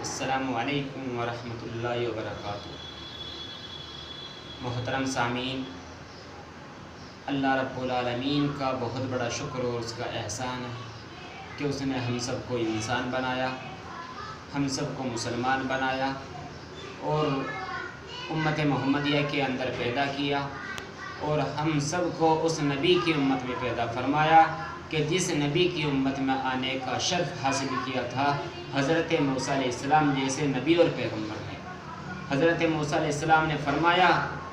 السلام علیکم ورحمۃ اللہ وبرکاتہ۔ محترم سامعین، اللہ رب العالمین کا بہت بڑا شکر اور اس کا احسان ہے کہ اس نے ہم سب کو انسان بنایا، ہم سب کو مسلمان بنایا اور امت محمدیہ کے اندر پیدا کیا، اور ہم سب کو اس نبی کی امت میں پیدا فرمایا کہ جس نبی کی امت میں آنے کا شرف حاصل کیا تھا حضرت موسیٰ علیہ السلام جیسے نبی اور پیغمبر نے۔ حضرت موسیٰ علیہ السلام نے فرمایا،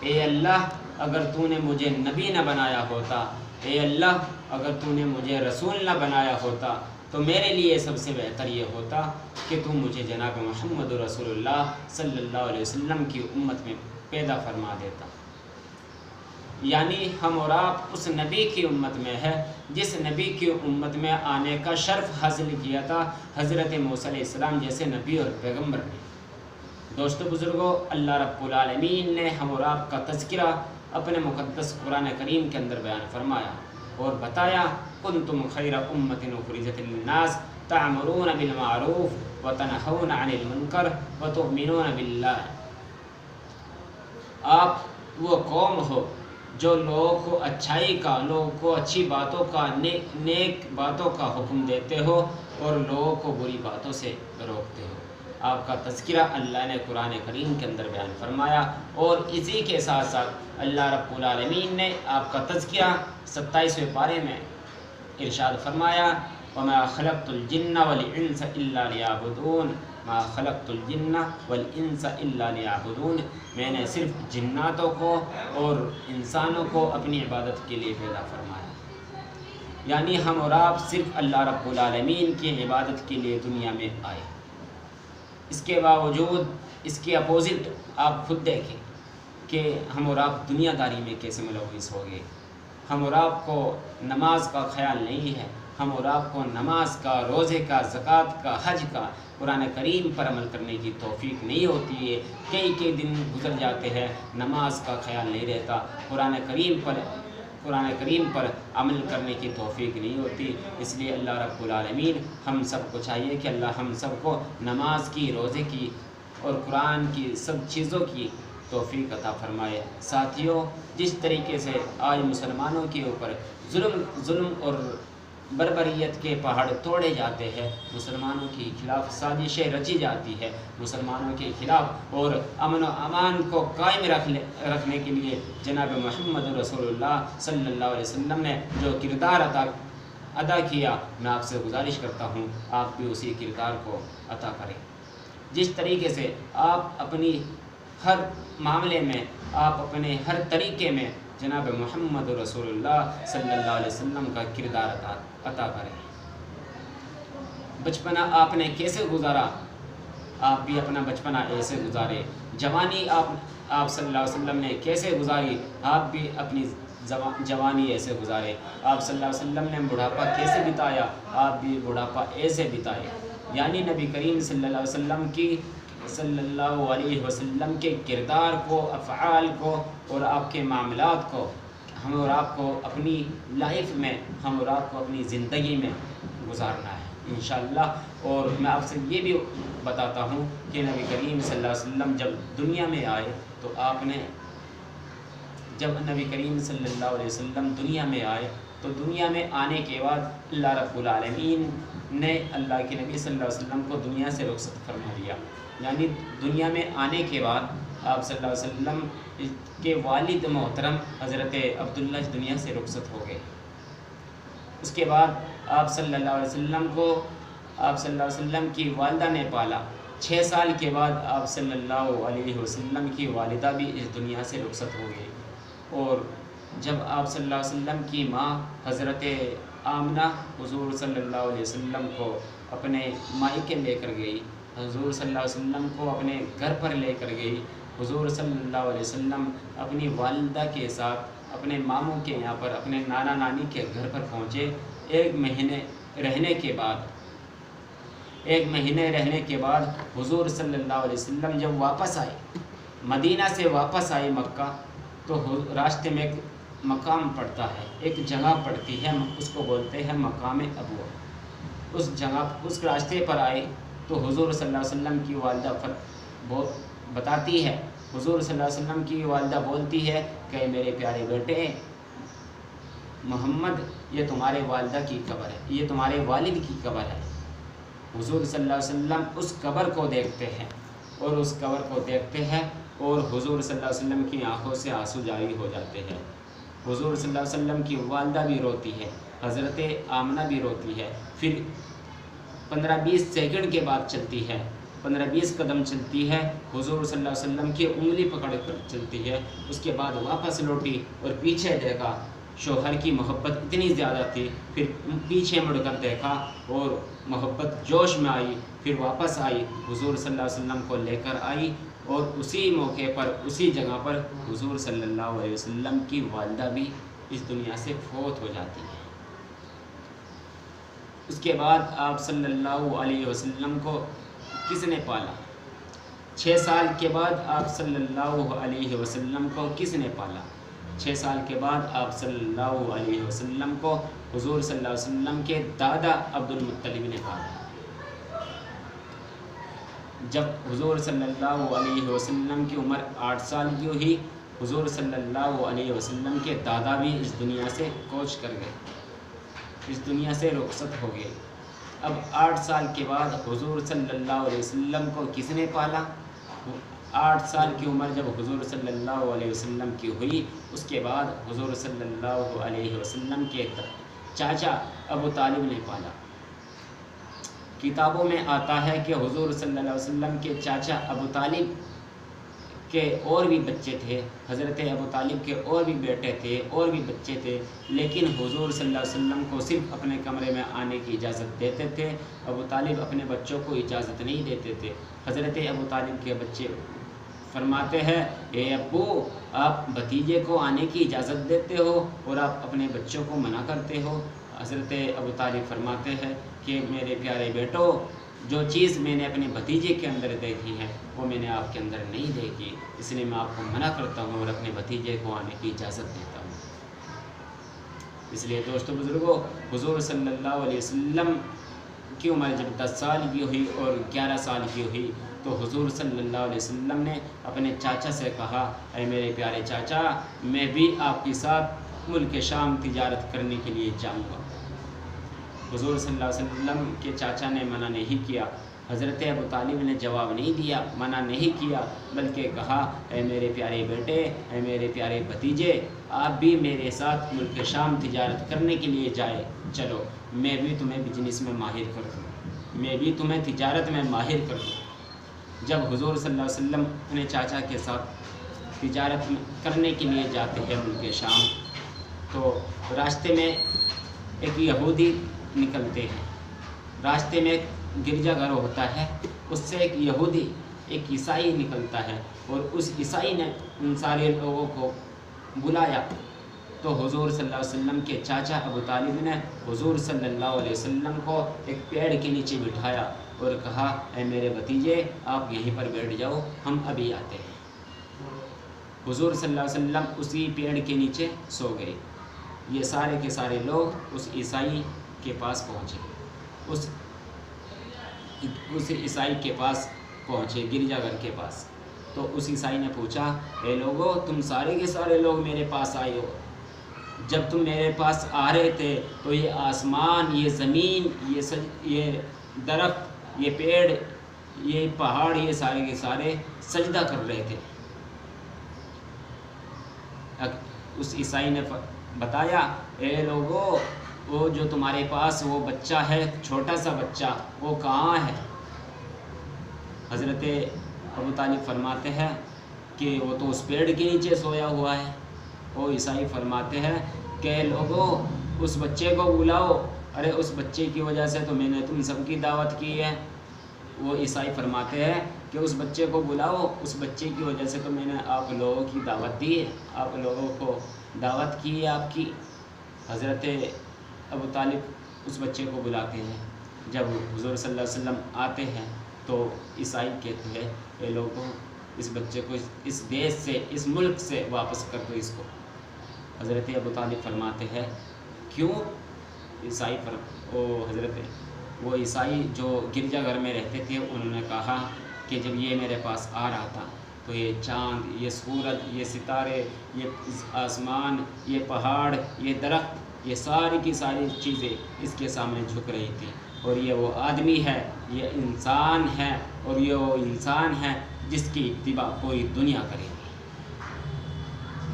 اے اللہ اگر تو نے مجھے نبی نہ بنایا ہوتا، اے اللہ اگر تو نے مجھے رسول نہ بنایا ہوتا تو میرے لیے سب سے بہتر یہ ہوتا کہ تو مجھے جناب محمد رسول اللہ صلی اللہ علیہ وسلم کی امت میں پیدا فرما دیتا۔ یعنی ہم اور آپ اس نبی کی امت میں ہے جس نبی کی امت میں آنے کا شرف حاصل کیا تھا حضرت موسیٰ علیہ السلام جیسے نبی اور پیغمبر نے۔ دوستو بزرگوں، اللہ رب العالمین نے ہم اور آپ کا تذکرہ اپنے مقدس قرآن کریم کے اندر بیان فرمایا اور بتایا، کنتم خیر امت اخرجت للناس تعمرون بالمعروف وتنہون عن المنکر وتؤمنون باللہ۔ آپ وہ قوم ہو جو لوگوں کو اچھائی کا، لوگوں کو اچھی باتوں کا، نیک باتوں کا حکم دیتے ہو اور لوگوں کو بری باتوں سے روکتے ہو۔ آپ کا تذکرہ اللہ نے قرآن کریم کے اندر بیان فرمایا، اور اسی کے ساتھ ساتھ اللہ رب العالمین نے آپ کا تذکرہ 27ویں پارے میں ارشاد فرمایا، وَمَا خَلَقْتُ الْجِنَّ وَالْإِنسَ إِلَّا لِيَعْبُدُونَ مَا خَلَقْتُ الْجِنَّ وَالْإِنسَ إِلَّا لِيَعْبُدُونَ۔ میں نے صرف جناتوں کو اور انسانوں کو اپنی عبادت کے لیے پیدا فرمایا۔ یعنی ہم اور آپ صرف اللہ رب العالمین کی عبادت کے لیے دنیا میں آئے۔ اس کے باوجود اس کے اپوزٹ آپ خود دیکھیں کہ ہم اور آپ دنیا داری میں کیسے ملوث ہو گئے۔ ہم اور آپ کو نماز کا خیال نہیں ہے، ہم اور آپ کو نماز کا، روزے کا، زکوٰۃ کا، حج کا، قرآن کریم پر عمل کرنے کی توفیق نہیں ہوتی ہے۔ کئی دن گزر جاتے ہیں، نماز کا خیال نہیں رہتا، قرآن کریم پر عمل کرنے کی توفیق نہیں ہوتی۔ اس لیے اللہ رب العالمین ہم سب کو چاہیے کہ اللہ ہم سب کو نماز کی، روزے کی اور قرآن کی سب چیزوں کی توفیق عطا فرمائے۔ ساتھیوں، جس طریقے سے آج مسلمانوں کے اوپر ظلم اور بربریت کے پہاڑ توڑے جاتے ہیں، مسلمانوں کے خلاف سازشیں رچی جاتی ہے، مسلمانوں کے خلاف، اور امن و امان کو قائم رکھنے کے لیے جناب محمد رسول اللہ صلی اللہ علیہ وسلم نے جو کردار ادا کیا، میں آپ سے گزارش کرتا ہوں آپ بھی اسی کردار کو عطا کریں۔ جس طریقے سے آپ اپنی ہر معاملے میں، آپ اپنے ہر طریقے میں جناب محمد رسول اللہ صلی اللہ علیہ وسلم کا کردار عطا کریں۔ بچپنا آپ نے کیسے گزارا، آپ بھی اپنا بچپنا ایسے گزارے۔ جوانی آپ صلی اللہ علیہ وسلم نے کیسے گزاری، آپ بھی اپنی جوانی ایسے گزارے۔ آپ صلی اللہ علیہ وسلم نے بڑھاپا کیسے بتایا، آپ بھی بڑھاپا ایسے بتائے۔ یعنی نبی کریم صلی اللہ علیہ وسلم کے کردار کو، افعال کو اور آپ کے معاملات کو ہم اور آپ کو اپنی لائف میں، ہم اور آپ کو اپنی زندگی میں گزارنا ہے انشاءاللہ۔ اور میں آپ سے یہ بھی بتاتا ہوں کہ نبی کریم صلی اللہ علیہ وسلم جب دنیا میں آئے تو جب نبی کریم صلی اللہ علیہ وسلم دنیا میں آئے تو دنیا میں آنے کے بعد اللہ رب العالمین نے اللہ کے نبی صلی اللہ علیہ وسلم کو دنیا سے رخصت فرما دیا۔ یعنی دنیا میں آنے کے بعد آپ صلی اللہ علیہ وسلم کے والد محترم حضرت عبداللہ اس دنیا سے رخصت ہو گئے۔ اس کے بعد آپ صلی اللہ علیہ وسلم کو آپ صلی اللہ علیہ وسلم کی والدہ نے پالا۔ 6 سال کے بعد آپ صلی اللہ علیہ وسلم کی والدہ بھی اس دنیا سے رخصت ہو گئی، اور جب آپ صلی اللہ علیہ وسلم کی ماں حضرت آمنہ حضور صلی اللہ علیہ وسلم کو اپنے مائکے لے کر گئی، حضور صلی اللہ علیہ وسلم کو اپنے گھر پر لے کر گئی، حضور صلی اللہ علیہ وسلم اپنی والدہ کے ساتھ اپنے ماموں کے یہاں پر، اپنے نانا نانی کے گھر پر پہنچے۔ 1 مہینے رہنے کے بعد حضور صلی اللہ علیہ وسلم جب واپس آئے، مدینہ سے واپس آئے مکہ، تو راستے میں ایک مقام پڑتا ہے، ایک جگہ پڑتی ہے، اس کو بولتے ہیں مقام ابوا۔ اس جگہ اس راستے پر آئے تو حضور صلی اللہ علیہ وسلم کی والدہ بتاتی ہے، حضور صلی اللہ علیہ وسلم کی والدہ بولتی ہے کہ میرے پیارے بیٹے محمد، یہ تمہارے والدہ کی قبر ہے، یہ تمہارے والد کی قبر ہے۔ حضور صلی اللہ علیہ وسلم اس قبر کو دیکھتے ہیں اور اس قبر کو دیکھتے ہیں اور حضور صلی اللہ علیہ وسلم کی آنکھوں سے آنسو جاری ہو جاتے ہیں۔ حضور صلی اللہ علیہ وسلم کی والدہ بھی روتی ہے، حضرت آمنہ بھی روتی ہے۔ پھر 15-20 سیکنڈ کے بعد چلتی ہے، 15-20 قدم چلتی ہے، حضور صلی اللہ علیہ وسلم کی انگلی پکڑ کر چلتی ہے۔ اس کے بعد واپس لوٹی اور پیچھے دیکھا، شوہر کی محبت اتنی زیادہ تھی، پھر پیچھے مڑ کر دیکھا اور محبت جوش میں آئی، پھر واپس آئی، حضور صلی اللہ علیہ وسلم کو لے کر آئی اور اسی موقع پر اسی جگہ پر حضور صلی اللہ علیہ وسلم کی والدہ بھی اس دنیا سے فوت ہو جاتی ہے۔ اس کے بعد آپ صلی اللہ علیہ وسلم کو کس نے پالا؟ 6 سال کے بعد آپ صلی اللہ علیہ وسلم کو کس نے پالا؟ 6 سال کے بعد آپ صلی اللہ علیہ وسلم کو حضور صلی اللہ علیہ وسلم کے دادا عبد المطلب نے پالا۔ جب حضور صلی اللہ علیہ وسلم کی عمر 8 سال کی ہوئی، حضور صلی اللہ علیہ وسلم کے دادا بھی اس دنیا سے کوچ کر گئے، اس دنیا سے رخصت ہو گئے۔ اب 8 سال کے بعد حضور صلی اللہ علیہ وسلم کو کس نے پالا؟ 8 سال کی عمر جب حضور صلی اللہ علیہ وسلم کی ہوئی، اس کے بعد حضور صلی اللہ علیہ وسلم کے چاچا ابو طالب نے پالا۔ کتابوں میں آتا ہے کہ حضور صلی اللہ علیہ وسلم کے چاچا ابو طالب کے اور بھی بچے تھے، حضرت ابو طالب کے اور بھی بیٹے تھے اور بھی بچے تھے، لیکن حضور صلی اللہ علیہ وسلم کو صرف اپنے کمرے میں آنے کی اجازت دیتے تھے، ابو طالب اپنے بچوں کو اجازت نہیں دیتے تھے۔ حضرت ابو طالب کے بچے فرماتے ہیں، اے ابو، آپ بھتیجے کو آنے کی اجازت دیتے ہو اور آپ اپنے بچوں کو منع کرتے ہو۔ حضرت ابو طالب فرماتے ہیں کہ میرے پیارے بیٹو، جو چیز میں نے اپنے بھتیجے کے اندر دیکھی ہے وہ میں نے آپ کے اندر نہیں دیکھی، اس لیے میں آپ کو منع کرتا ہوں اور اپنے بھتیجے کو آنے کی اجازت دیتا ہوں۔ اس لیے دوستو بزرگوں، حضور صلی اللہ علیہ وسلم کی عمر جب 10 سال کی ہوئی اور 11 سال کی ہوئی تو حضور صلی اللہ علیہ وسلم نے اپنے چاچا سے کہا، اے میرے پیارے چاچا، میں بھی آپ کے ساتھ ملک شام تجارت کرنے کے لیے جاؤں گا۔ حضور صلی اللہ علیہ وسلم کے چاچا نے منع نہیں کیا، حضرت ابو طالب نے جواب نہیں دیا، منع نہیں کیا، بلکہ کہا، اے میرے پیارے بیٹے، اے میرے پیارے بھتیجے، آپ بھی میرے ساتھ ملک شام تجارت کرنے کے لیے جائے چلو، میں بھی تمہیں بزنس میں ماہر کر دوں، میں بھی تمہیں تجارت میں ماہر کر دوں۔ جب حضور صلی اللہ علیہ وسلم اپنے چاچا کے ساتھ تجارت کرنے کے لیے جاتے ہیں ملک شام، تو راستے میں ایک یہودی نکلتے ہیں، راستے میں ایک گرجا گھر ہوتا ہے، اس سے ایک یہودی، ایک عیسائی نکلتا ہے اور اس عیسائی نے ان سارے لوگوں کو بلایا تو حضور صلی اللہ علیہ وسلم کے چاچا ابو طالب نے حضور صلی اللہ علیہ وسلم کو ایک پیڑ کے نیچے بٹھایا اور کہا، اے میرے بھتیجے، آپ یہیں پر بیٹھ جاؤ، ہم ابھی آتے ہیں۔ حضور صلی اللہ علیہ وسلم اسی پیڑ کے نیچے سو گئے۔ یہ سارے کے سارے لوگ اس عیسائی کے پاس پہنچے، اس عیسائی کے پاس پہنچے، گرجا گھر کے پاس۔ تو اس عیسائی نے پوچھا، اے لوگو، تم سارے کے سارے لوگ میرے پاس آئے ہو، جب تم میرے پاس آ رہے تھے تو یہ آسمان، یہ زمین، یہ درخت، یہ پیڑ، یہ پہاڑ، یہ سارے کے سارے سجدہ کر رہے تھے۔ اس عیسائی نے بتایا، اے لوگو، وہ جو تمہارے پاس وہ بچہ ہے، چھوٹا سا بچہ، وہ کہاں ہے؟ حضرت ابو طالب فرماتے ہیں کہ وہ تو اس پیڑ کے نیچے سویا ہوا ہے۔ وہ عیسائی فرماتے ہیں کہ لوگو، اس بچے کو بلاؤ، ارے اس بچے کی وجہ سے تو میں نے تم سب کی دعوت کی ہے۔ وہ عیسائی فرماتے ہیں کہ اس بچے کو بلاؤ، اس بچے کی وجہ سے تو میں نے آپ لوگوں کی دعوت دی ہے، آپ لوگوں کو دعوت کی ہے آپ کی۔ حضرت ابو طالب اس بچے کو بلاتے ہیں۔ جب حضور صلی اللہ علیہ وسلم آتے ہیں تو عیسائی کہتے ہیں، اے لوگوں، اس بچے کو اس دیش سے، اس ملک سے واپس کر دو اس کو۔ حضرت ابو طالب فرماتے ہیں، کیوں؟ عیسائی حضرت وہ عیسائی جو گرجا گھر میں رہتے تھے انہوں نے کہا کہ جب یہ میرے پاس آ رہا تھا تو یہ چاند، یہ سورج، یہ ستارے، یہ آسمان، یہ پہاڑ، یہ درخت، یہ ساری کی ساری چیزیں اس کے سامنے جھک رہی تھیں، اور یہ وہ آدمی ہے، یہ انسان ہے، اور یہ وہ انسان ہے جس کی اتباع پوری دنیا کرے گی۔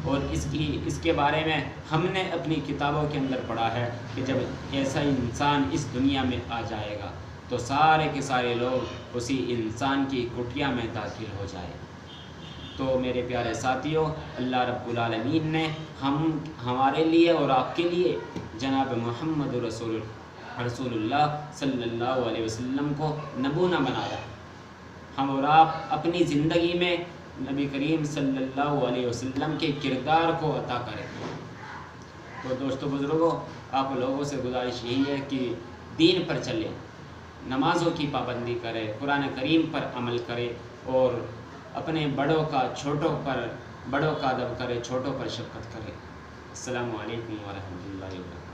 اور اس کے بارے میں ہم نے اپنی کتابوں کے اندر پڑھا ہے کہ جب ایسا انسان اس دنیا میں آ جائے گا تو سارے کے سارے لوگ اسی انسان کی کٹیا میں داخل ہو جائے۔ تو میرے پیارے ساتھیوں، اللہ رب العالمین نے ہمارے لیے اور آپ کے لیے جناب محمد رسول اللہ صلی اللہ علیہ وسلم کو نمونہ بنایا۔ ہم اور آپ اپنی زندگی میں نبی کریم صلی اللہ علیہ وسلم کے کردار کو عطا کریں۔ تو دوستو بزرگوں، آپ لوگوں سے گزارش یہی ہے کہ دین پر چلیں، نمازوں کی پابندی کریں، قرآن کریم پر عمل کریں، اور اپنے بڑوں کا ادب کریں، چھوٹوں پر شفقت کریں۔ السلام علیکم ورحمۃ اللہ وبرکاتہ۔